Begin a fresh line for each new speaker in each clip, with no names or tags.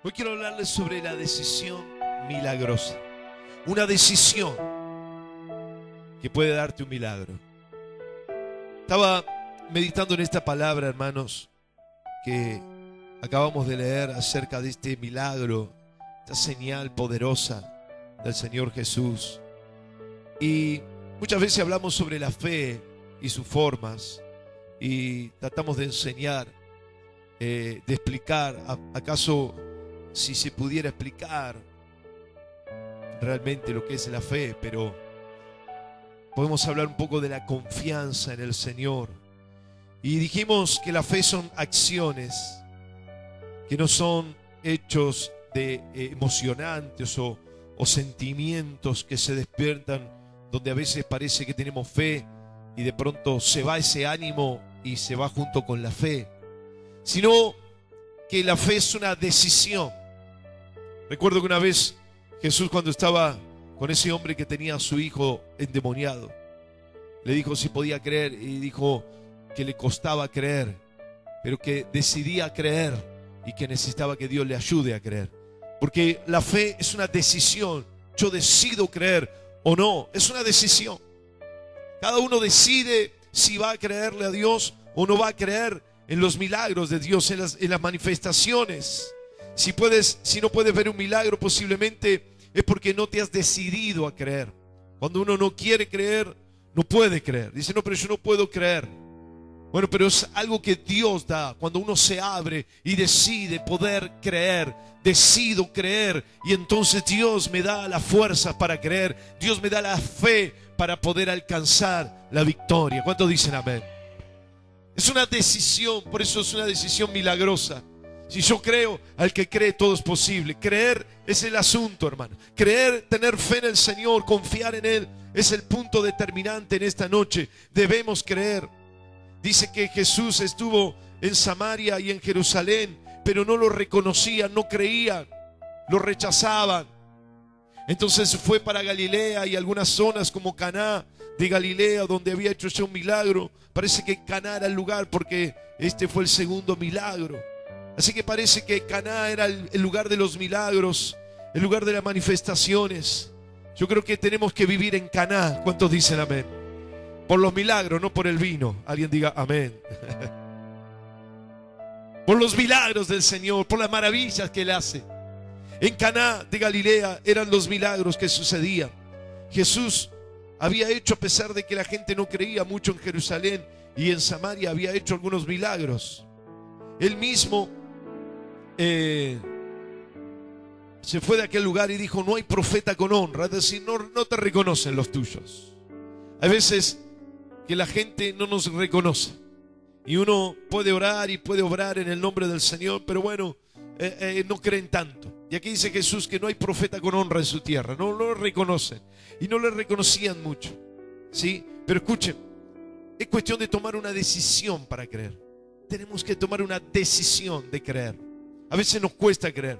Hoy quiero hablarles sobre la decisión milagrosa. Una decisión que puede darte un milagro. Estaba meditando en esta palabra, hermanos, que acabamos de leer acerca de este milagro, esta señal poderosa del Señor Jesús. Y muchas veces hablamos sobre la fe y sus formas y tratamos de enseñar, de explicar, acaso si se pudiera explicar realmente lo que es la fe, pero podemos hablar un poco de la confianza en el Señor. Y dijimos que la fe son acciones, que no son hechos emocionantes o sentimientos que se despiertan, donde a veces parece que tenemos fe y de pronto se va ese ánimo y se va junto con la fe, sino que la fe es una decisión. Recuerdo que una vez Jesús, cuando estaba con ese hombre que tenía a su hijo endemoniado, le dijo si podía creer, y dijo que le costaba creer, pero que decidía creer y que necesitaba que Dios le ayude a creer. Porque la fe es una decisión. Yo decido creer o no, es una decisión. Cada uno decide si va a creerle a Dios o no va a creer en los milagros de Dios, en las manifestaciones. Si no puedes ver un milagro, posiblemente es porque no te has decidido a creer. Cuando uno no quiere creer, no puede creer. Dice, no, pero yo no puedo creer. Bueno, pero es algo que Dios da. Cuando uno se abre y decide poder creer, decido creer, y entonces Dios me da la fuerza para creer. Dios me da la fe para poder alcanzar la victoria. ¿Cuántos dicen amén? Es una decisión, por eso es una decisión milagrosa. Si yo creo, al que cree todo es posible. Creer es el asunto, hermano. Creer, tener fe en el Señor, confiar en Él, es el punto determinante en esta noche. Debemos creer. Dice que Jesús estuvo en Samaria y en Jerusalén, pero no lo reconocían, no creían, lo rechazaban. Entonces fue para Galilea y algunas zonas como Caná de Galilea, donde había hecho ya un milagro. Parece que Caná era el lugar porque este fue el segundo milagro. Así que parece que Caná era el lugar de los milagros, el lugar de las manifestaciones. Yo creo que tenemos que vivir en Caná. ¿Cuántos dicen amén? Por los milagros, no por el vino. Alguien diga amén. Por los milagros del Señor, por las maravillas que Él hace. En Caná de Galilea eran los milagros que sucedían. Jesús había hecho, a pesar de que la gente no creía mucho en Jerusalén y en Samaria, había hecho algunos milagros. Él mismo se fue de aquel lugar y dijo, no hay profeta con honra. Es decir, no te reconocen los tuyos. Hay veces que la gente no nos reconoce y uno puede orar y puede obrar en el nombre del Señor, pero bueno, no creen tanto. Y aquí dice Jesús que no hay profeta con honra en su tierra. No lo reconocen y no le reconocían mucho, ¿sí? Pero escuchen, es cuestión de tomar una decisión para creer. Tenemos que tomar una decisión de creer. A veces nos cuesta creer,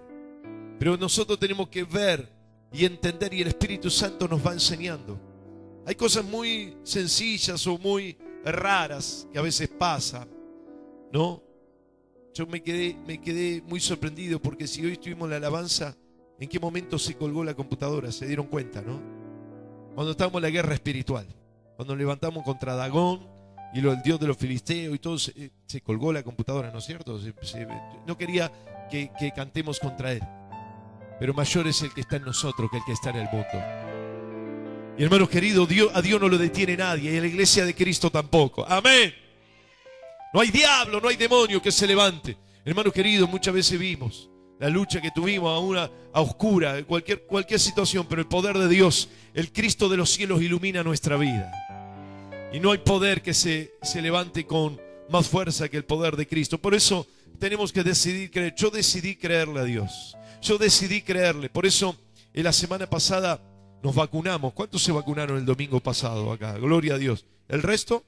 pero nosotros tenemos que ver y entender, y el Espíritu Santo nos va enseñando. Hay cosas muy sencillas o muy raras que a veces pasan, ¿no? Yo me quedé muy sorprendido porque si hoy estuvimos en la alabanza, ¿en qué momento se colgó la computadora? Se dieron cuenta, ¿no? Cuando estábamos en la guerra espiritual, cuando levantamos contra Dagón y el dios de los filisteos y todo, se colgó la computadora, ¿no es cierto? No quería que cantemos contra Él. Pero mayor es el que está en nosotros que el que está en el mundo. Y hermanos queridos, a Dios no lo detiene nadie, y a la iglesia de Cristo tampoco. Amén. No hay diablo, no hay demonio que se levante. Hermanos queridos, muchas veces vimos la lucha que tuvimos a oscura, cualquier situación, pero el poder de Dios, el Cristo de los cielos, ilumina nuestra vida. Y no hay poder que se levante con más fuerza que el poder de Cristo. Por eso tenemos que decidir creer. Yo decidí creerle a Dios. Yo decidí creerle. Por eso en la semana pasada nos vacunamos. ¿Cuántos se vacunaron el domingo pasado acá? Gloria a Dios. ¿El resto?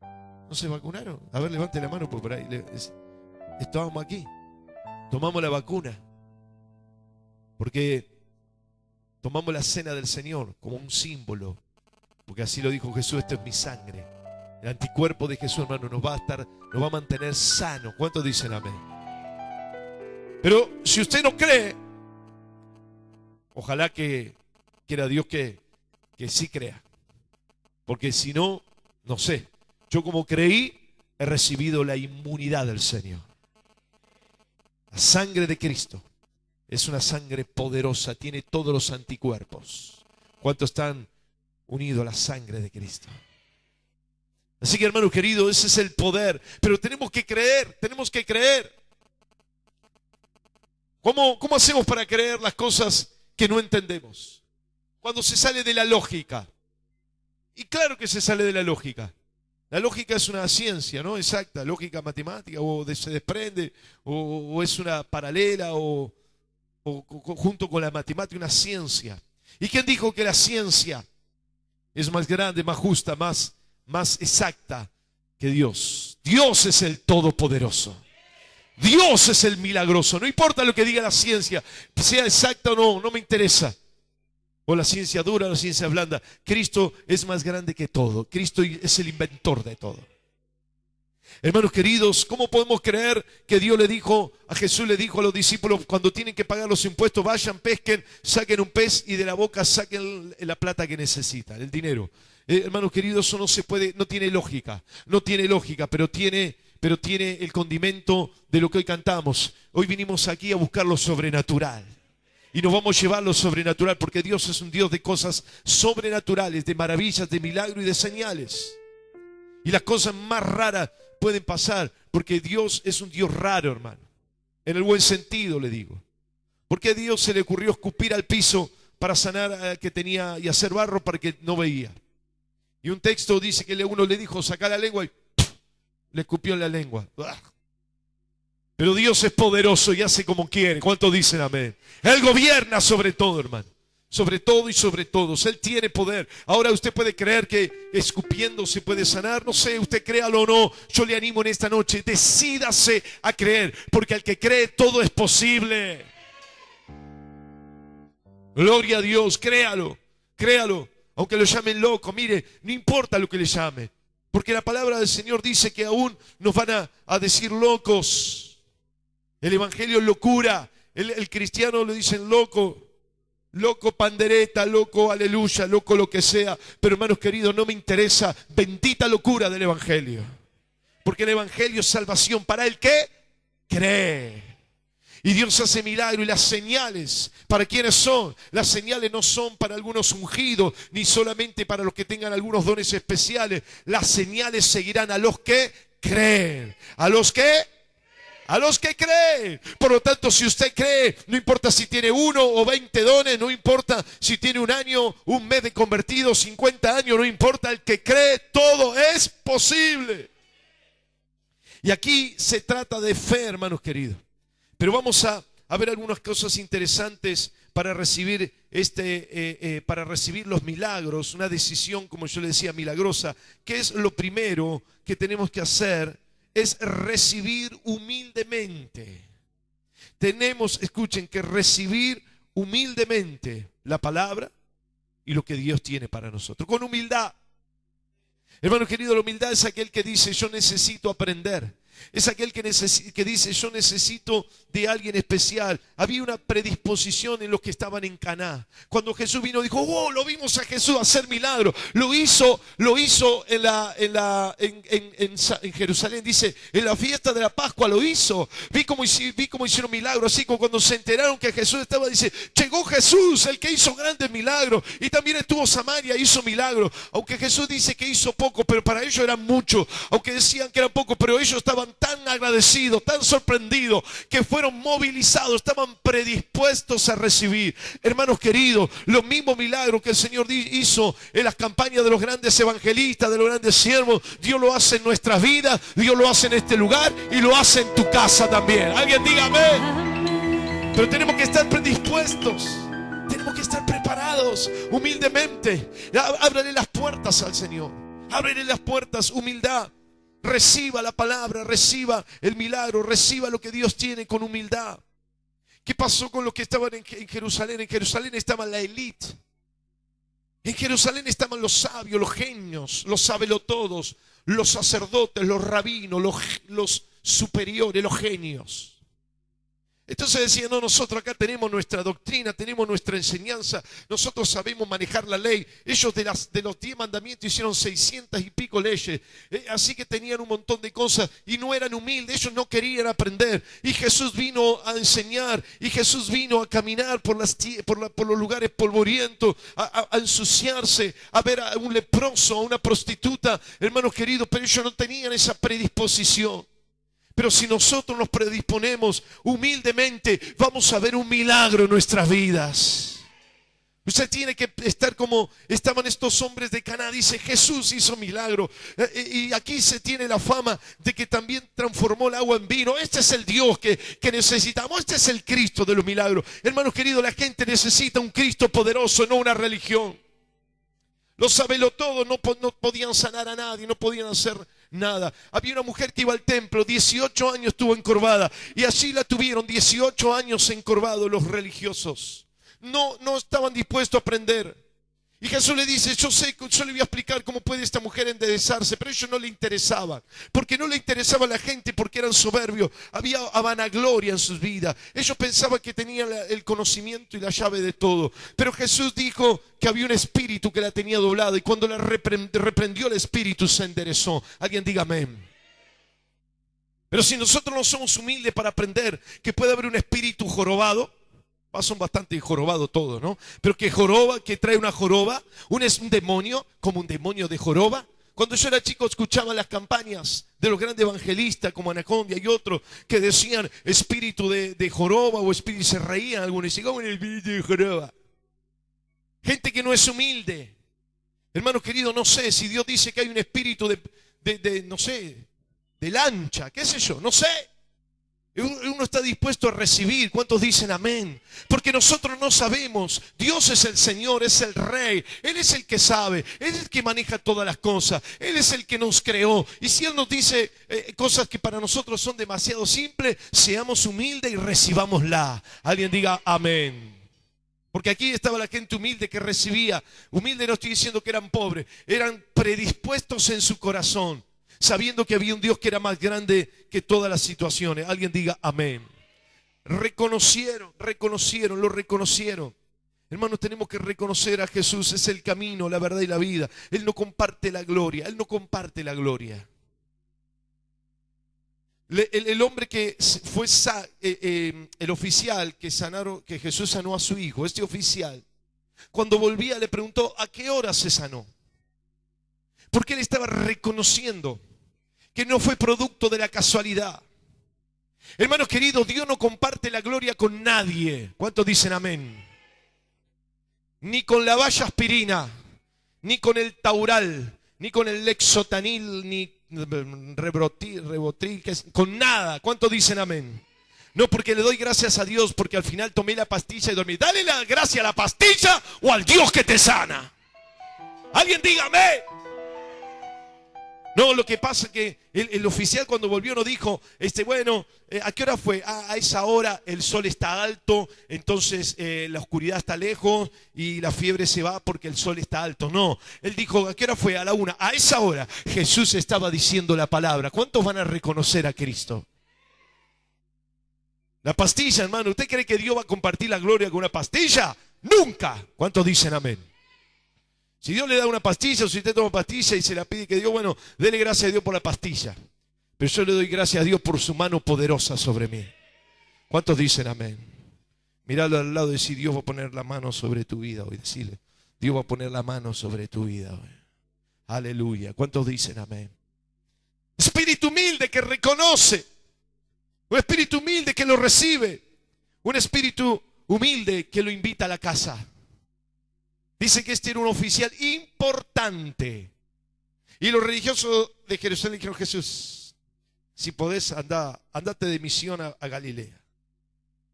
¿No se vacunaron? A ver, levante la mano por ahí. Estábamos aquí. Tomamos la vacuna. Porque tomamos la cena del Señor como un símbolo. Porque así lo dijo Jesús, esto es mi sangre. El anticuerpo de Jesús, hermano, nos va a mantener sanos. ¿Cuántos dicen amén? Pero si usted no cree, ojalá que quiera Dios que sí crea. Porque si no, no sé. Yo como creí, he recibido la inmunidad del Señor. La sangre de Cristo es una sangre poderosa, tiene todos los anticuerpos. ¿Cuántos están unidos a la sangre de Cristo? Así que, hermano querido, ese es el poder. Pero tenemos que creer, tenemos que creer. ¿Cómo hacemos para creer las cosas que no entendemos? Cuando se sale de la lógica. Y claro que se sale de la lógica. La lógica es una ciencia, ¿no? Exacta, lógica matemática, o se desprende, o es una paralela, o junto con la matemática, una ciencia. ¿Y quién dijo que la ciencia es más grande, más justa, más exacta que Dios? Dios es el Todopoderoso. Dios es el milagroso. No importa lo que diga la ciencia, sea exacta o no, no me interesa. O la ciencia dura o la ciencia blanda. Cristo es más grande que todo. Cristo es el inventor de todo. Hermanos queridos, ¿cómo podemos creer que Dios le dijo, a Jesús le dijo a los discípulos, cuando tienen que pagar los impuestos, vayan, pesquen, saquen un pez y de la boca saquen la plata que necesitan, el dinero? Hermanos queridos, eso no se puede, no tiene lógica, pero tiene el condimento de lo que hoy cantamos. Hoy vinimos aquí a buscar lo sobrenatural. Y nos vamos a llevar lo sobrenatural, porque Dios es un Dios de cosas sobrenaturales, de maravillas, de milagros y de señales. Y las cosas más raras pueden pasar, porque Dios es un Dios raro, hermano. En el buen sentido le digo. Porque a Dios se le ocurrió escupir al piso para sanar al que tenía y hacer barro para que no veía. Y un texto dice que uno le dijo, saca la lengua y le escupió en la lengua. Pero Dios es poderoso y hace como quiere. ¿Cuántos dicen amén? Él gobierna sobre todo, hermano. Sobre todo y sobre todos. Él tiene poder. Ahora usted puede creer que escupiendo se puede sanar. No sé, usted créalo o no. Yo le animo en esta noche. Decídase a creer. Porque al que cree todo es posible. Gloria a Dios. Créalo. Créalo. Aunque lo llamen loco. Mire, no importa lo que le llamen. Porque la palabra del Señor dice que aún nos van a decir locos. El evangelio es locura. El cristiano le dicen loco. Loco pandereta, loco aleluya, loco lo que sea. Pero hermanos queridos, no me interesa. Bendita locura del evangelio. Porque el evangelio es salvación para el que cree. Y Dios hace milagros y las señales, ¿para quiénes son? Las señales no son para algunos ungidos, ni solamente para los que tengan algunos dones especiales. Las señales seguirán a los que creen. ¿A los que? A los que creen. Por lo tanto, si usted cree, no importa si tiene 1 o 20 dones, no importa si tiene 1 año, 1 mes de convertido, 50 años, no importa, el que cree, todo es posible. Y aquí se trata de fe, hermanos queridos. Pero vamos a ver algunas cosas interesantes para recibir para recibir los milagros, una decisión, como yo le decía, milagrosa. ¿Qué es lo primero que tenemos que hacer? Es recibir humildemente. Tenemos, escuchen, que recibir humildemente la palabra y lo que Dios tiene para nosotros. Con humildad. Hermano querido, la humildad es aquel que dice, yo necesito aprender. Es aquel que dice, yo necesito de alguien especial. Había una predisposición en los que estaban en Caná. Cuando Jesús vino, dijo, oh, lo vimos a Jesús hacer milagros. Lo hizo en Jerusalén. Dice, en la fiesta de la Pascua lo hizo. Vi cómo hicieron milagros. Así como cuando se enteraron que Jesús estaba, dice, llegó Jesús, el que hizo grandes milagros. Y también estuvo Samaria, hizo milagros. Aunque Jesús dice que hizo poco, pero para ellos eran mucho. Aunque decían que era poco, pero ellos estaban tan agradecidos, tan sorprendidos, que fueron movilizados, estaban predispuestos a recibir. Hermanos queridos, los mismos milagros que el Señor hizo en las campañas de los grandes evangelistas, de los grandes siervos, Dios lo hace en nuestras vidas, Dios lo hace en este lugar y lo hace en tu casa también. Alguien diga amén. Pero tenemos que estar predispuestos, tenemos que estar preparados humildemente. Ábrele las puertas al Señor, ábrele las puertas, humildad. Reciba la palabra, reciba el milagro, reciba lo que Dios tiene con humildad. ¿Qué pasó con los que estaban en Jerusalén? En Jerusalén estaba la élite. En Jerusalén estaban los sabios, los genios, los sabelotodos, los sacerdotes, los rabinos, los superiores, los genios. Entonces decía, no, nosotros acá tenemos nuestra doctrina, tenemos nuestra enseñanza, nosotros sabemos manejar la ley. Ellos de los 10 mandamientos hicieron 600 y pico leyes, así que tenían un montón de cosas y no eran humildes, ellos no querían aprender. Y Jesús vino a enseñar, y Jesús vino a caminar por los lugares polvorientos, a ensuciarse, a ver a un leproso, a una prostituta, hermanos queridos, pero ellos no tenían esa predisposición. Pero si nosotros nos predisponemos humildemente, vamos a ver un milagro en nuestras vidas. Usted tiene que estar como estaban estos hombres de Caná. Dice, Jesús hizo milagro. Y aquí se tiene la fama de que también transformó el agua en vino. Este es el Dios que necesitamos. Este es el Cristo de los milagros. Hermanos queridos, la gente necesita un Cristo poderoso, no una religión. Los sabelotodos no podían sanar a nadie, no podían hacer nada. Había una mujer que iba al templo, 18 años estuvo encorvada, y así la tuvieron 18 años encorvados los religiosos. No estaban dispuestos a aprender. Y Jesús le dice, yo le voy a explicar cómo puede esta mujer enderezarse, pero a ellos no le interesaban, porque no le interesaba a la gente, porque eran soberbios, había vanagloria en sus vidas. Ellos pensaban que tenían el conocimiento y la llave de todo, pero Jesús dijo que había un espíritu que la tenía doblada, y cuando la reprendió el espíritu se enderezó. Alguien diga amén. Pero si nosotros no somos humildes para aprender que puede haber un espíritu jorobado, son bastante jorobados todos, ¿no? Pero que joroba, que trae una joroba, es un demonio, como un demonio de joroba. Cuando yo era chico escuchaba las campañas de los grandes evangelistas como Anacondia y otros que decían espíritu de joroba o espíritu, y se reían algunos y decían, ¿cómo el espíritu de joroba? Gente que no es humilde. Hermanos queridos, no sé si Dios dice que hay un espíritu no sé, de lancha, qué sé yo, no sé. Uno está dispuesto a recibir. ¿Cuántos dicen amén? Porque nosotros no sabemos. Dios es el Señor, es el Rey. Él es el que sabe, Él es el que maneja todas las cosas. Él es el que nos creó. Y si Él nos dice cosas que para nosotros son demasiado simples, seamos humildes y recibámosla. Alguien diga amén. Porque aquí estaba la gente humilde que recibía. Humilde no estoy diciendo que eran pobres, eran predispuestos en su corazón, sabiendo que había un Dios que era más grande que todas las situaciones. Alguien diga amén. Lo reconocieron. Hermanos, tenemos que reconocer a Jesús. Es el camino, la verdad y la vida. Él no comparte la gloria. El hombre que fue el oficial que Jesús sanó a su hijo, este oficial, cuando volvía le preguntó a qué hora se sanó. Porque él estaba reconociendo que no fue producto de la casualidad. Hermanos queridos, Dios no comparte la gloria con nadie. ¿Cuántos dicen amén? Ni con la valla aspirina, ni con el Taural, ni con el Lexotanil, ni Rebotril, con nada. ¿Cuántos dicen amén? No, porque le doy gracias a Dios porque al final tomé la pastilla y dormí. Dale la gracia a la pastilla o al Dios que te sana. Alguien diga amén. No, lo que pasa es que el oficial cuando volvió no dijo, bueno, ¿a qué hora fue? A esa hora el sol está alto, entonces la oscuridad está lejos y la fiebre se va porque el sol está alto. No, él dijo, ¿a qué hora fue? A la 1. A esa hora Jesús estaba diciendo la palabra. ¿Cuántos van a reconocer a Cristo? La pastilla, hermano, ¿usted cree que Dios va a compartir la gloria con una pastilla? Nunca. ¿Cuántos dicen amén? Si Dios le da una pastilla, o si usted toma pastilla y se la pide que Dios, bueno, dele gracias a Dios por la pastilla. Pero yo le doy gracias a Dios por su mano poderosa sobre mí. ¿Cuántos dicen amén? Míralo al lado y decir, Dios va a poner la mano sobre tu vida hoy. Decirle, Dios va a poner la mano sobre tu vida hoy. Aleluya. ¿Cuántos dicen amén? Espíritu humilde que reconoce. Un espíritu humilde que lo recibe. Un espíritu humilde que lo invita a la casa. Dice que este era un oficial importante. Y los religiosos de Jerusalén dijeron, Jesús, si podés, andate de misión a Galilea.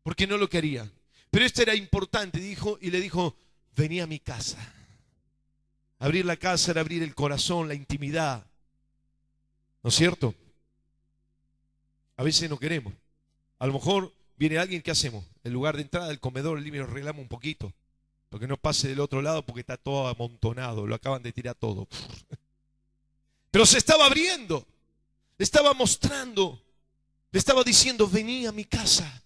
Porque no lo querían. Pero este era importante, y le dijo, vení a mi casa. Abrir la casa era abrir el corazón, la intimidad. ¿No es cierto? A veces no queremos. A lo mejor viene alguien, ¿qué hacemos? En lugar de entrada del comedor, el living, nos arreglamos un poquito. Porque no pase del otro lado porque está todo amontonado. Lo acaban de tirar todo. Pero se estaba abriendo. Estaba mostrando. Le estaba diciendo, vení a mi casa,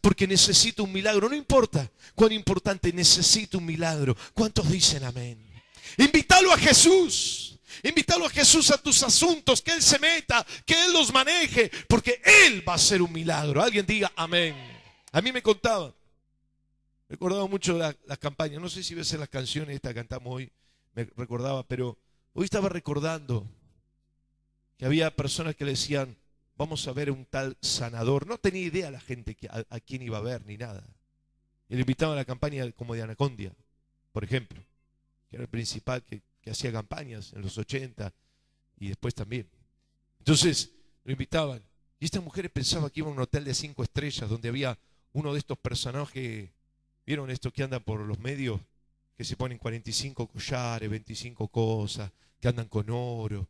porque necesito un milagro. No importa cuán importante, necesito un milagro. ¿Cuántos dicen amén? Invítalo a Jesús. Invítalo a Jesús a tus asuntos, que Él se meta, que Él los maneje, porque Él va a hacer un milagro. Alguien diga amén. A mí me contaba, recordaba mucho la campaña, no sé si ves en las canciones, esta que cantamos hoy, me recordaba, pero hoy estaba recordando que había personas que le decían, vamos a ver un tal sanador. No tenía idea la gente a quién iba a ver ni nada. Y le invitaban a la campaña como de Anacondia, por ejemplo, que era el principal que hacía campañas en los 80 y después también. Entonces lo invitaban. Y estas mujeres pensaban que iba a un hotel de 5 estrellas donde había uno de estos personajes, ¿vieron estos que andan por los medios? Que se ponen 45 collares, 25 cosas, que andan con oro.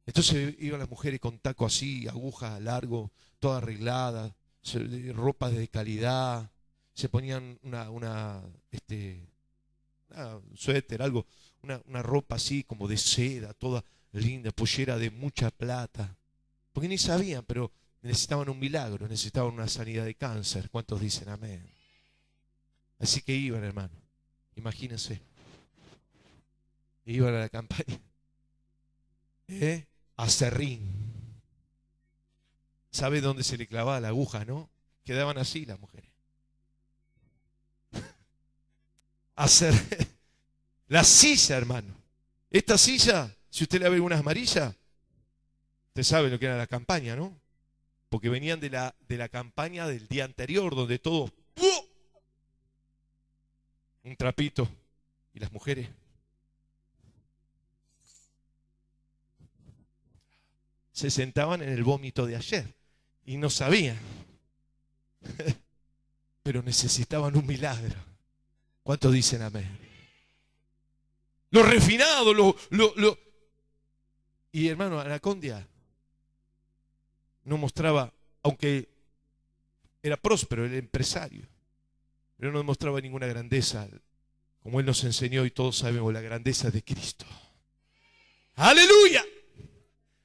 Entonces iban las mujeres con taco así, agujas largo, todas arregladas, ropas de calidad, se ponían un suéter, algo, una ropa así como de seda, toda linda, pollera de mucha plata. Porque ni sabían, pero necesitaban un milagro, necesitaban una sanidad de cáncer. ¿Cuántos dicen amén? Así que iban, hermano, imagínense. Iban a la campaña. A Serrín. ¿Sabe dónde se le clavaba la aguja, no? Quedaban así las mujeres. A Serrín. La silla, hermano. Esta silla, si usted le ve unas amarillas, usted sabe lo que era la campaña, ¿no? Porque venían de la campaña del día anterior, donde todo, un trapito, y las mujeres se sentaban en el vómito de ayer y no sabían, pero necesitaban un milagro. ¿Cuántos dicen amén? Lo refinado, Y hermano, Anacondia no mostraba, aunque era próspero, era empresario, pero no mostraba ninguna grandeza, como Él nos enseñó y todos sabemos la grandeza de Cristo. ¡Aleluya!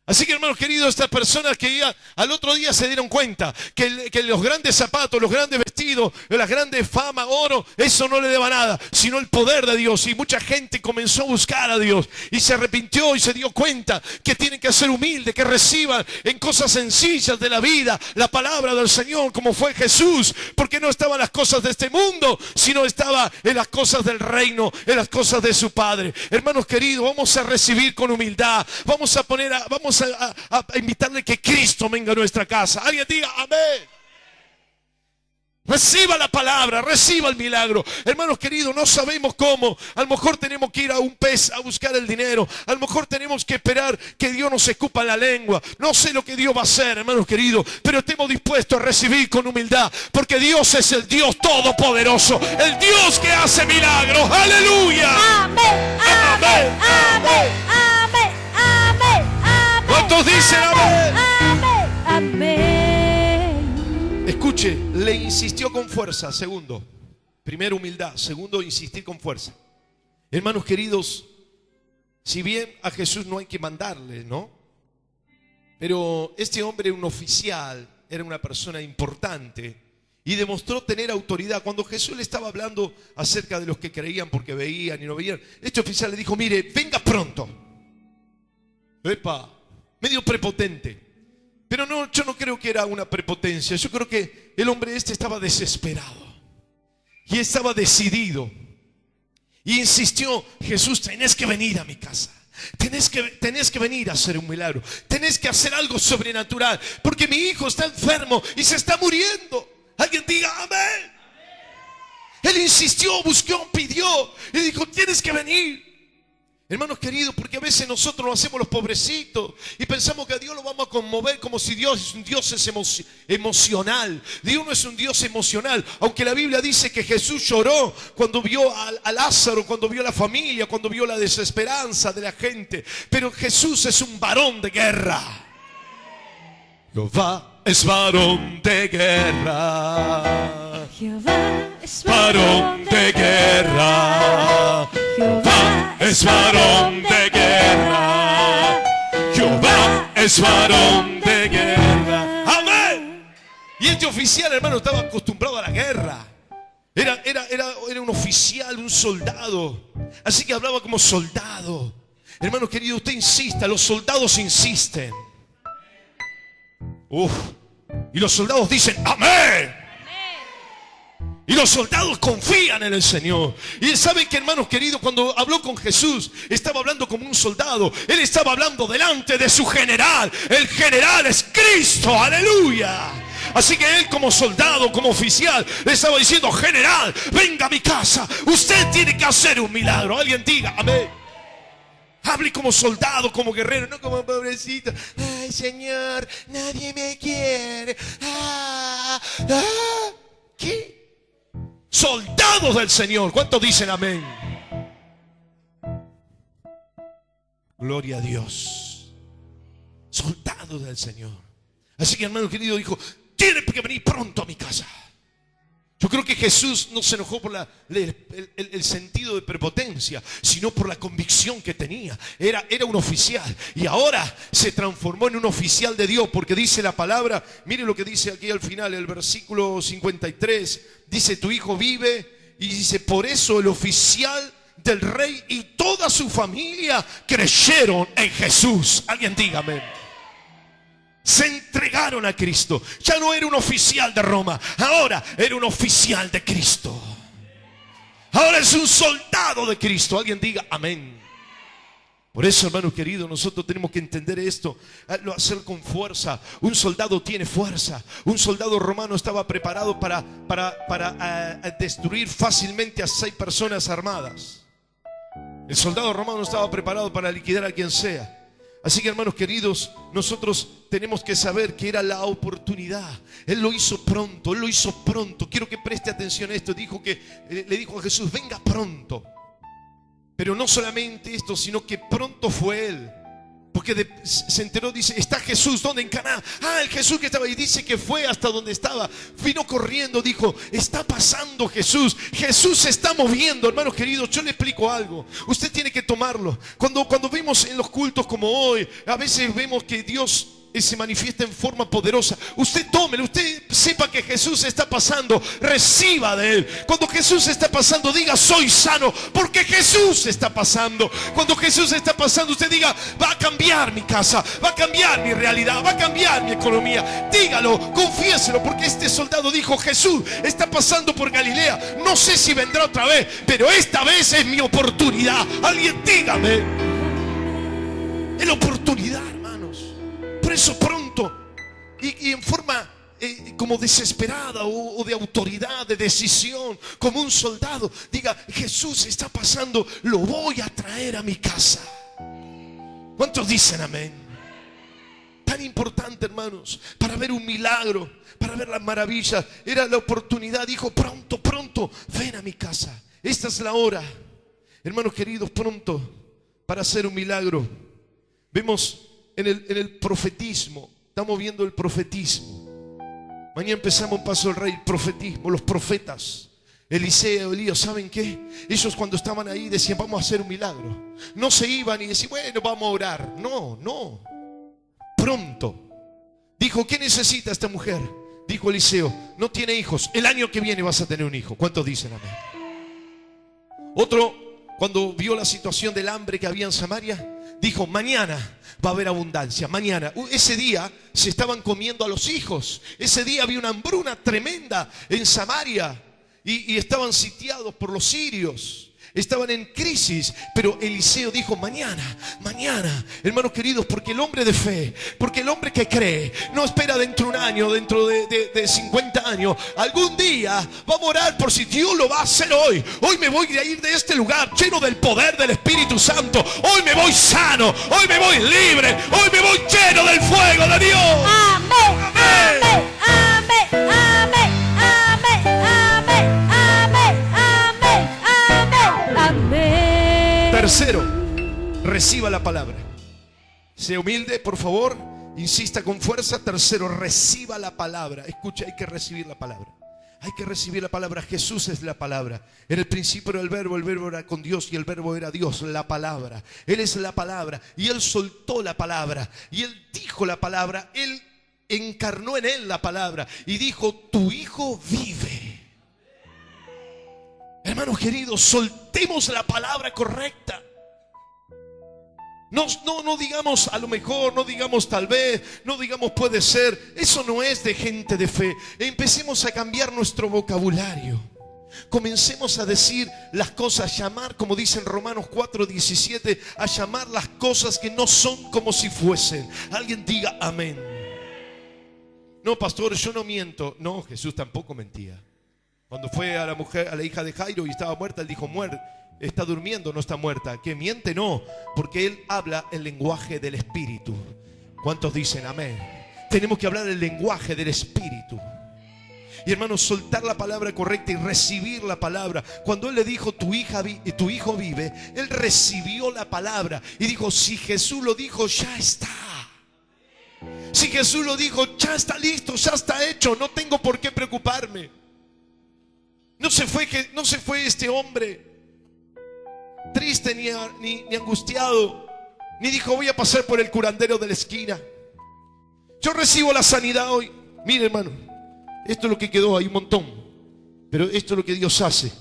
Así que, hermanos queridos, estas personas que al otro día se dieron cuenta que los grandes zapatos, los grandes vestidos, la grande fama, oro, eso no le daba nada, sino el poder de Dios. Y mucha gente comenzó a buscar a Dios y se arrepintió y se dio cuenta que tienen que ser humildes, que reciban en cosas sencillas de la vida la palabra del Señor, como fue Jesús, porque no estaban las cosas de este mundo, sino estaba en las cosas del reino, en las cosas de su Padre. Hermanos queridos, vamos a recibir con humildad, vamos a invitarle que Cristo venga a nuestra casa. Alguien diga amén. Reciba la palabra, reciba el milagro. Hermanos queridos, no sabemos cómo. A lo mejor tenemos que ir a un pez a buscar el dinero. A lo mejor tenemos que esperar que Dios nos escupa la lengua. No sé lo que Dios va a hacer, hermanos queridos, pero estemos dispuestos a recibir con humildad, porque Dios es el Dios todopoderoso, el Dios que hace milagros. ¡Aleluya!
Amén, amén, amén, amén, amén, amén.
¿Cuántos dicen amén?
Amén, amén.
Escuche, le insistió con fuerza. Segundo, primero humildad. Segundo, insistir con fuerza. Hermanos queridos, si bien a Jesús no hay que mandarle, ¿no? Pero este hombre era un oficial, era una persona importante y demostró tener autoridad. Cuando Jesús le estaba hablando acerca de los que creían porque veían y no veían, este oficial le dijo, mire, venga pronto. Epa, medio prepotente. Pero no, yo no creo que era una prepotencia. Yo creo que el hombre este estaba desesperado y estaba decidido. Y insistió, Jesús, tenés que venir a mi casa. Tenés que venir a hacer un milagro. Tenés que hacer algo sobrenatural, porque mi hijo está enfermo y se está muriendo. Alguien diga amén. Él insistió, buscó, pidió y dijo, tienes que venir. Hermanos queridos, porque a veces nosotros nos hacemos los pobrecitos y pensamos que a Dios lo vamos a conmover como si Dios es un Dios emocional. Dios no es un Dios emocional, aunque la Biblia dice que Jesús lloró cuando vio a Lázaro, cuando vio a la familia, cuando vio la desesperanza de la gente. Pero Jesús es un varón de guerra. Jehová es varón de guerra.
Jehová es
Varón de guerra. Jehová es varón de guerra. Jehová es varón de guerra. Este oficial, hermano, estaba acostumbrado a la guerra. Era un oficial, un soldado. Así que hablaba como soldado. Hermano querido, usted insista, los soldados insisten. Y los soldados dicen amén. Y los soldados confían en el Señor. Y saben que, hermanos queridos, cuando habló con Jesús, estaba hablando como un soldado. Él estaba hablando delante de su general. El general es Cristo, aleluya. Así que él, como soldado, como oficial, le estaba diciendo: general, venga a mi casa, usted tiene que hacer un milagro. Alguien diga amén. Hable como soldado, como guerrero, no como pobrecito. Ay, Señor, nadie me quiere. ¿Qué? Soldados del Señor. ¿Cuántos dicen amén? Gloria a Dios. Soldados del Señor. Así que, hermano querido, dijo: tiene que venir pronto a mi casa. Yo creo que Jesús no se enojó por el sentido de prepotencia, sino por la convicción que tenía. Era un oficial y ahora se transformó en un oficial de Dios, porque dice la palabra, mire lo que dice aquí al final, el versículo 53, dice: tu hijo vive, y dice: por eso el oficial del rey y toda su familia creyeron en Jesús. Alguien diga amén. Se entregaron a Cristo. Ya no era un oficial de Roma, ahora era un oficial de Cristo. Ahora es un soldado de Cristo. Alguien diga amén. Por eso, hermanos queridos, nosotros tenemos que entender esto, hacer con fuerza. Un soldado tiene fuerza. Un soldado romano estaba preparado para destruir fácilmente a 6 personas armadas. El soldado romano estaba preparado para liquidar a quien sea. Así que, hermanos queridos, nosotros tenemos que saber que era la oportunidad. Él lo hizo pronto, Él lo hizo pronto. Quiero que preste atención a esto. Le dijo a Jesús: venga pronto. Pero no solamente esto, sino que pronto fue Él. Porque se enteró, dice: está Jesús, ¿dónde? En Caná. El Jesús que estaba ahí. Dice que fue hasta donde estaba. Vino corriendo, dijo: está pasando Jesús. Jesús se está moviendo. Hermanos queridos, yo le explico algo. Usted tiene que tomarlo. Cuando vemos en los cultos como hoy, a veces vemos que Dios se manifiesta en forma poderosa. Usted tómelo, usted sepa que Jesús está pasando, reciba de Él. Cuando Jesús está pasando, diga: soy sano, porque Jesús está pasando. Cuando Jesús está pasando, usted diga: va a cambiar mi casa, va a cambiar mi realidad, va a cambiar mi economía. Dígalo, confiéselo, porque este soldado dijo: Jesús está pasando por Galilea, no sé si vendrá otra vez, pero esta vez es mi oportunidad. Alguien dígame. Es la oportunidad. Por eso pronto y en forma como desesperada o de autoridad, de decisión, como un soldado, diga: Jesús está pasando, lo voy a traer a mi casa. ¿Cuántos dicen amén? Tan importante, hermanos, para ver un milagro, para ver las maravillas. Era la oportunidad. Dijo: pronto, pronto, ven a mi casa. Esta es la hora, hermanos queridos, pronto para hacer un milagro. Vemos en el profetismo, estamos viendo el profetismo. Mañana empezamos en Paso del Rey, el profetismo, los profetas, Eliseo, Elías. ¿Saben qué? Ellos, cuando estaban ahí, decían: vamos a hacer un milagro. No se iban y decían: bueno, vamos a orar. No, pronto. Dijo: ¿qué necesita esta mujer? Dijo Eliseo: no tiene hijos, el año que viene vas a tener un hijo. ¿Cuántos dicen amén? Otro, cuando vio la situación del hambre que había en Samaria, dijo: mañana va a haber abundancia, mañana. Ese día se estaban comiendo a los hijos. Ese día había una hambruna tremenda en Samaria y estaban sitiados por los sirios. Estaban en crisis, pero Eliseo dijo: mañana, hermanos queridos, porque el hombre de fe, porque el hombre que cree, no espera dentro de un año, dentro de 50 años. Algún día vamos a orar por si Dios lo va a hacer hoy. Hoy me voy a ir de este lugar lleno del poder del Espíritu Santo. Hoy me voy sano, hoy me voy libre, hoy me voy lleno del fuego de Dios.
Amén, amén, amén, amén, amén, amén, amén, amén, amén.
Tercero, reciba la palabra. Sea humilde, por favor. Insista con fuerza. Tercero, reciba la palabra. Escucha, hay que recibir la palabra. Hay que recibir la palabra. Jesús es la palabra. En el principio era el verbo era con Dios y el verbo era Dios, la palabra. Él es la palabra y Él soltó la palabra y Él dijo la palabra. Él encarnó en él la palabra y dijo: tu hijo vive. Hermanos queridos, soltemos la palabra correcta. No digamos a lo mejor, no digamos tal vez, no digamos puede ser. Eso no es de gente de fe. Empecemos a cambiar nuestro vocabulario. Comencemos a decir las cosas, llamar, como dice en Romanos 4:17, a llamar las cosas que no son como si fuesen. Alguien diga amén. No, pastor, yo no miento. No, Jesús tampoco mentía. Cuando fue a la mujer, a la hija de Jairo y estaba muerta, él dijo: muerte, está durmiendo, no está muerta. ¿Que miente? No, porque él habla el lenguaje del Espíritu. ¿Cuántos dicen amén? Tenemos que hablar el lenguaje del Espíritu. Y hermanos, soltar la palabra correcta y recibir la palabra. Cuando él le dijo: tu hijo vive, él recibió la palabra y dijo: si Jesús lo dijo, ya está. Si Jesús lo dijo, ya está listo, ya está hecho, no tengo por qué preocuparme. No se fue este hombre triste ni angustiado, ni dijo: voy a pasar por el curandero de la esquina. Yo recibo la sanidad hoy. Mire, hermano, esto es lo que quedó, hay un montón, pero esto es lo que Dios hace.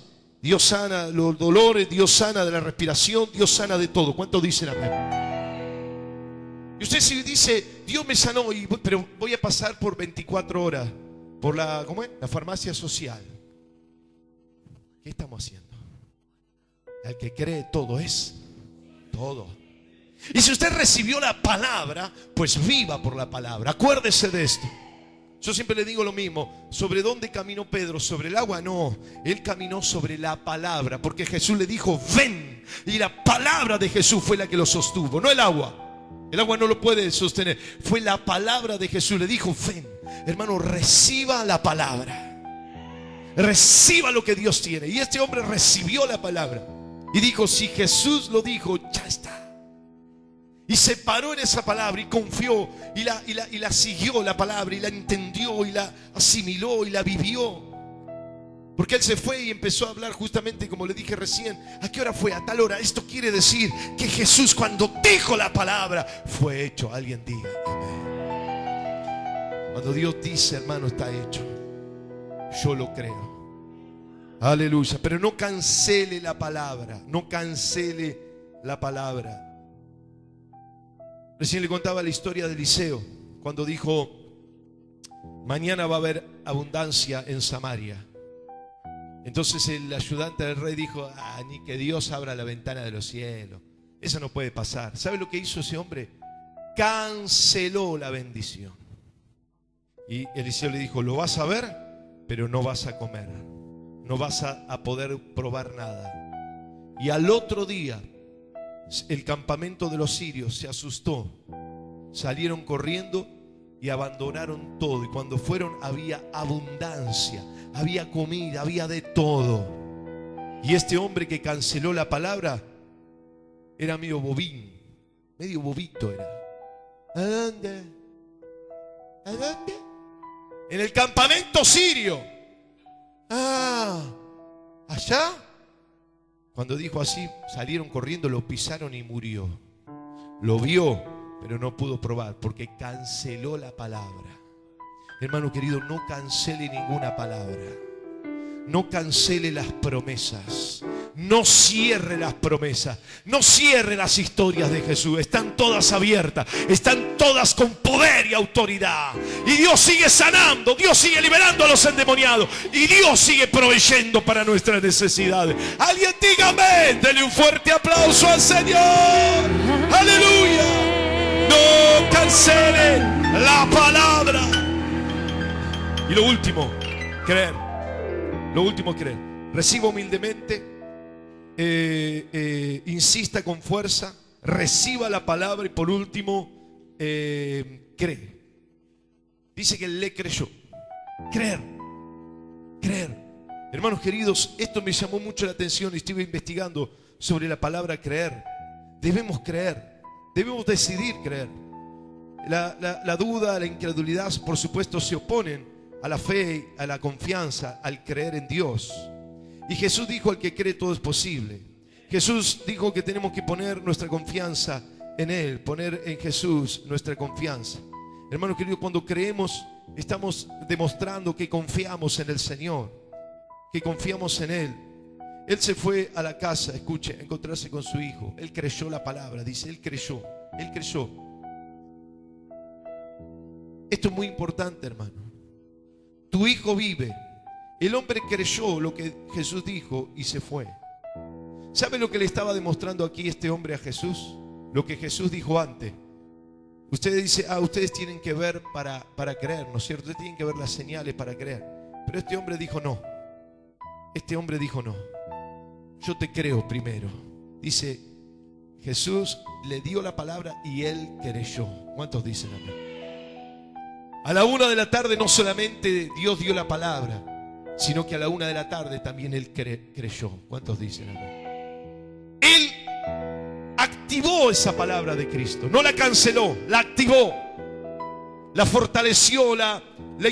Dios sana los dolores, Dios sana de la respiración, Dios sana de todo. ¿Cuántos dicen amén? Y usted si dice: Dios me sanó, pero voy a pasar por 24 horas por la farmacia social. ¿Qué estamos haciendo? Al que cree todo es todo. Y si usted recibió la palabra, pues viva por la palabra. Acuérdese de esto. Yo siempre le digo lo mismo. ¿Sobre dónde caminó Pedro? ¿Sobre el agua? No, él caminó sobre la palabra, porque Jesús le dijo: ven. Y la palabra de Jesús fue la que lo sostuvo, no el agua. El agua no lo puede sostener. Fue la palabra de Jesús. Le dijo: ven. Hermano, reciba la palabra. Reciba lo que Dios tiene. Y este hombre recibió la palabra y dijo: si Jesús lo dijo, ya está. Y se paró en esa palabra y confió y la siguió la palabra y la entendió y la asimiló y la vivió. Porque él se fue y empezó a hablar justamente como le dije recién. ¿A qué hora fue? A tal hora. Esto quiere decir que Jesús, cuando dijo la palabra, fue hecho. Alguien diga amén. Cuando Dios dice, hermano, está hecho. Yo lo creo. Aleluya. Pero no cancele la palabra. No cancele la palabra. Recién le contaba la historia de Eliseo, cuando dijo: mañana va a haber abundancia en Samaria. Entonces el ayudante del rey dijo: ni que Dios abra la ventana de los cielos. Eso no puede pasar. ¿Sabe lo que hizo ese hombre? Canceló la bendición. Y Eliseo le dijo: lo vas a ver, pero no vas a comer. No vas a poder probar nada. Y al otro día el campamento de los sirios se asustó, salieron corriendo y abandonaron todo. Y cuando fueron había abundancia, había comida, había de todo. Y este hombre que canceló la palabra era medio bobín, medio bobito era. ¿A dónde? ¿A dónde? En el campamento sirio. ¿Allá? Cuando dijo así, salieron corriendo, lo pisaron y murió. Lo vio, pero no pudo probar porque canceló la palabra. Hermano querido, no cancele ninguna palabra. No cancele las promesas. No cierre las promesas. No cierre las historias de Jesús. Están todas abiertas. Están todas con poder y autoridad. Y Dios sigue sanando. Dios sigue liberando a los endemoniados. Y Dios sigue proveyendo para nuestras necesidades. Alguien diga amén. Dele un fuerte aplauso al Señor. Aleluya. No cancele la palabra. Y lo último, creer. Lo último, creer. Reciba humildemente. Insista con fuerza. Reciba la palabra. Y por último, cree. Dice que él le creyó. Creer. Creer. Hermanos queridos, esto me llamó mucho la atención y estuve investigando sobre la palabra creer. Debemos creer. Debemos decidir creer. La duda, la incredulidad, por supuesto, se oponen a la fe, a la confianza, al creer en Dios. Y Jesús dijo: al que cree todo es posible. Jesús dijo que tenemos que poner nuestra confianza en Él, poner en Jesús nuestra confianza. Hermanos queridos, cuando creemos, estamos demostrando que confiamos en el Señor, que confiamos en Él. Él se fue a la casa, escuche, a encontrarse con su hijo. Él creyó la palabra, dice, Él creyó. Esto es muy importante, hermano. Tu hijo vive. El hombre creyó lo que Jesús dijo y se fue. ¿Sabe lo que le estaba demostrando aquí este hombre a Jesús? Lo que Jesús dijo antes. Ustedes dicen, ustedes tienen que ver para creer, ¿no es cierto? Ustedes tienen que ver las señales para creer. Pero este hombre dijo no. Este hombre dijo no. Yo te creo primero. Dice, Jesús le dio la palabra y él creyó. ¿Cuántos dicen amén? A la 1 de la tarde no solamente Dios dio la palabra, sino que a la 1 de la tarde también él creyó. ¿Cuántos dicen amén? Él activó esa palabra de Cristo. No la canceló, la activó. La fortaleció, la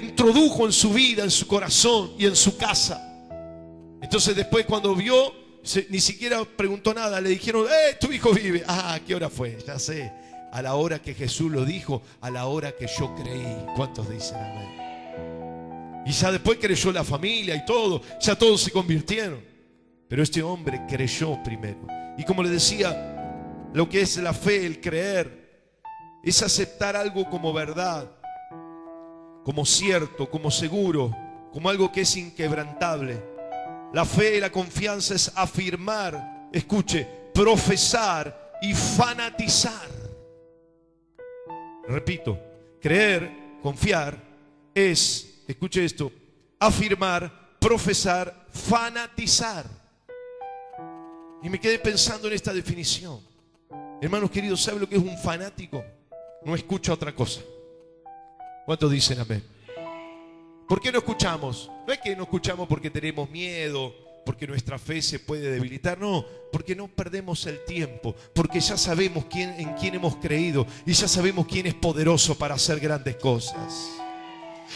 introdujo en su vida, en su corazón y en su casa. Entonces después cuando vio, ni siquiera preguntó nada. Le dijeron, tu hijo vive. ¿Qué hora fue? Ya sé. A la hora que Jesús lo dijo, a la hora que yo creí. ¿Cuántos dicen amén? Y ya después creyó la familia y todo. Ya todos se convirtieron. Pero este hombre creyó primero. Y como le decía, lo que es la fe, el creer, es aceptar algo como verdad, como cierto, como seguro, como algo que es inquebrantable. La fe y la confianza es afirmar, escuche, profesar y fanatizar. Repito, creer, confiar es, escuche esto, afirmar, profesar, fanatizar. Y me quedé pensando en esta definición. Hermanos queridos, ¿sabe lo que es un fanático? No escucha otra cosa. ¿Cuántos dicen amén? ¿Por qué no escuchamos? No es que no escuchamos porque tenemos miedo, porque nuestra fe se puede debilitar. No, porque no perdemos el tiempo. Porque ya sabemos en quién hemos creído. Y ya sabemos quién es poderoso para hacer grandes cosas.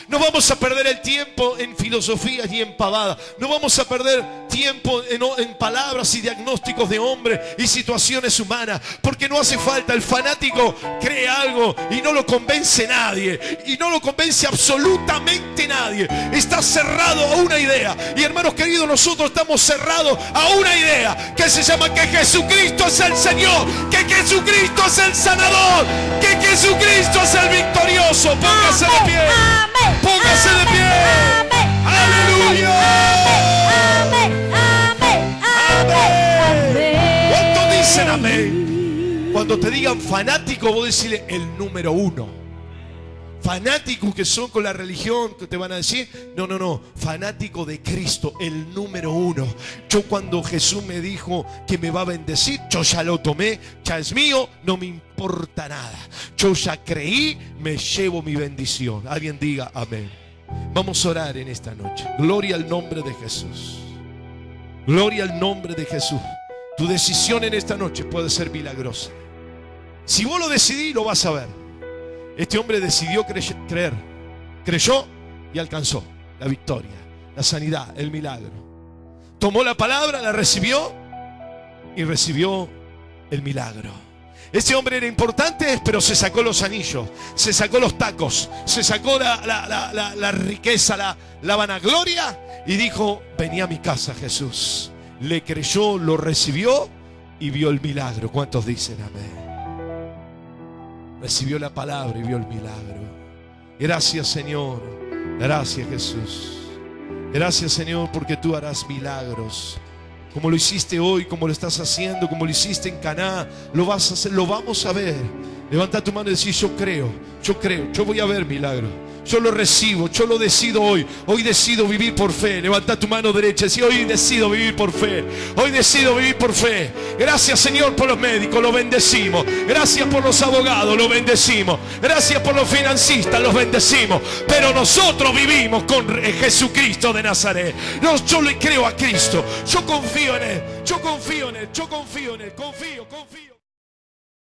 No vamos a perder el tiempo en filosofías y en pavadas. No vamos a perder tiempo en palabras y diagnósticos de hombres y situaciones humanas. Porque no hace falta. El fanático cree algo y no lo convence nadie. Y no lo convence absolutamente nadie. Está cerrado a una idea. Y hermanos queridos, nosotros estamos cerrados a una idea que se llama que Jesucristo es el Señor. Que Jesucristo es el sanador. Que Jesucristo es el victorioso. Póngase de pie. Póngase de pie. Aleluya. Amén. ¿Cuántos dicen amén? Cuando te digan fanático, vos decirle el número 1. Fanáticos que son con la religión, que te van a decir, no, fanático de Cristo, el número 1. Yo cuando Jesús me dijo que me va a bendecir, yo ya lo tomé, ya es mío, no me importa nada. Yo ya creí, me llevo mi bendición. Alguien diga amén. Vamos a orar en esta noche. Gloria al nombre de Jesús. Gloria al nombre de Jesús. Tu decisión en esta noche puede ser milagrosa. Si vos lo decidís, lo vas a ver. Este hombre decidió creer. Creyó y alcanzó la victoria, la sanidad, el milagro. Tomó la palabra, la recibió y recibió el milagro. Este hombre era importante, pero se sacó los anillos, se sacó los tacos, se sacó la riqueza, la vanagloria y dijo, vení a mi casa, Jesús. Le creyó, lo recibió y vio el milagro. ¿Cuántos dicen amén? Recibió la palabra y vio el milagro. Gracias, Señor. Gracias, Jesús. Gracias, Señor, porque tú harás milagros. Como lo hiciste hoy, como lo estás haciendo, como lo hiciste en Caná, lo vas a hacer, lo vamos a ver. Levanta tu mano y decir, yo creo, yo voy a ver milagro. Yo lo recibo, yo lo decido hoy. Hoy decido vivir por fe. Levanta tu mano derecha y decir, hoy decido vivir por fe. Hoy decido vivir por fe. Gracias, Señor, por los médicos, los bendecimos. Gracias por los abogados, los bendecimos. Gracias por los financistas, los bendecimos. Pero nosotros vivimos con Jesucristo de Nazaret. Yo le creo a Cristo. Yo confío en Él. Yo confío en Él. Yo confío en Él. Confío.